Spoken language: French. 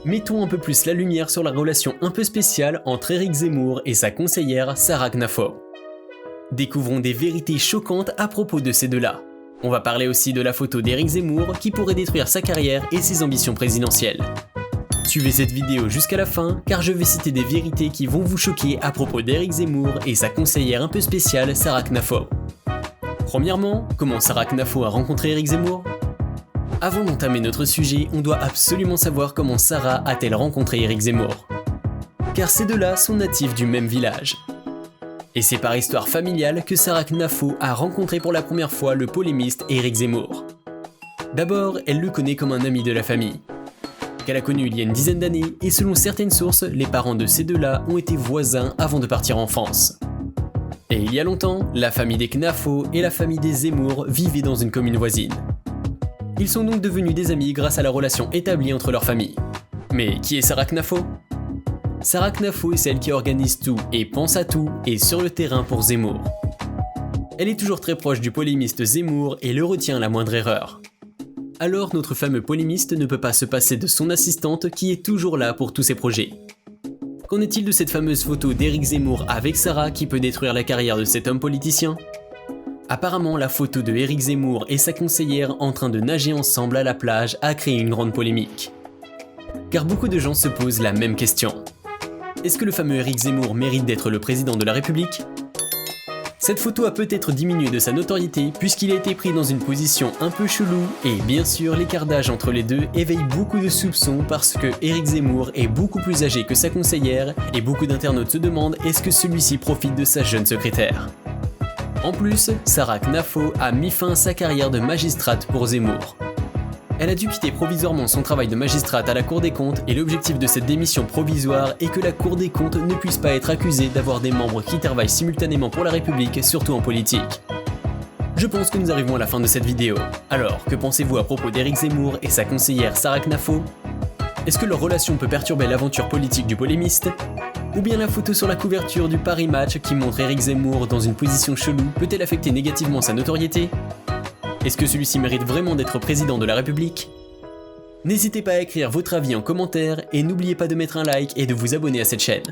Mettons un peu plus la lumière sur la relation un peu spéciale entre Éric Zemmour et sa conseillère Sarah Knafo. Découvrons des vérités choquantes à propos de ces deux-là. On va parler aussi de la photo d'Éric Zemmour qui pourrait détruire sa carrière et ses ambitions présidentielles. Suivez cette vidéo jusqu'à la fin car je vais citer des vérités qui vont vous choquer à propos d'Éric Zemmour et sa conseillère un peu spéciale Sarah Knafo. Premièrement, comment Sarah Knafo a rencontré Éric Zemmour ? Avant d'entamer notre sujet, on doit absolument savoir comment Sarah a-t-elle rencontré Éric Zemmour. Car ces deux-là sont natifs du même village. Et c'est par histoire familiale que Sarah Knafo a rencontré pour la première fois le polémiste Éric Zemmour. D'abord, elle le connaît comme un ami de la famille, qu'elle a connu il y a une dizaine d'années, et selon certaines sources, les parents de ces deux-là ont été voisins avant de partir en France. Et il y a longtemps, la famille des Knafo et la famille des Zemmour vivaient dans une commune voisine. Ils sont donc devenus des amis grâce à la relation établie entre leurs familles. Mais qui est Sarah Knafo ? Sarah Knafo est celle qui organise tout et pense à tout et sur le terrain pour Zemmour. Elle est toujours très proche du polémiste Zemmour et le retient à la moindre erreur. Alors notre fameux polémiste ne peut pas se passer de son assistante qui est toujours là pour tous ses projets. Qu'en est-il de cette fameuse photo d'Éric Zemmour avec Sarah qui peut détruire la carrière de cet homme politicien ? Apparemment, la photo de Éric Zemmour et sa conseillère en train de nager ensemble à la plage a créé une grande polémique. Car beaucoup de gens se posent la même question. Est-ce que le fameux Éric Zemmour mérite d'être le président de la République ? Cette photo a peut-être diminué de sa notoriété puisqu'il a été pris dans une position un peu chelou et bien sûr l'écart d'âge entre les deux éveille beaucoup de soupçons parce que Éric Zemmour est beaucoup plus âgé que sa conseillère et beaucoup d'internautes se demandent est-ce que celui-ci profite de sa jeune secrétaire. En plus, Sarah Knafo a mis fin à sa carrière de magistrate pour Zemmour. Elle a dû quitter provisoirement son travail de magistrate à la Cour des comptes et l'objectif de cette démission provisoire est que la Cour des comptes ne puisse pas être accusée d'avoir des membres qui travaillent simultanément pour la République, surtout en politique. Je pense que nous arrivons à la fin de cette vidéo. Alors, que pensez-vous à propos d'Éric Zemmour et sa conseillère Sarah Knafo ? Est-ce que leur relation peut perturber l'aventure politique du polémiste ? Ou bien la photo sur la couverture du Paris Match qui montre Éric Zemmour dans une position chelou peut-elle affecter négativement sa notoriété ? Est-ce que celui-ci mérite vraiment d'être président de la République ? N'hésitez pas à écrire votre avis en commentaire et n'oubliez pas de mettre un like et de vous abonner à cette chaîne.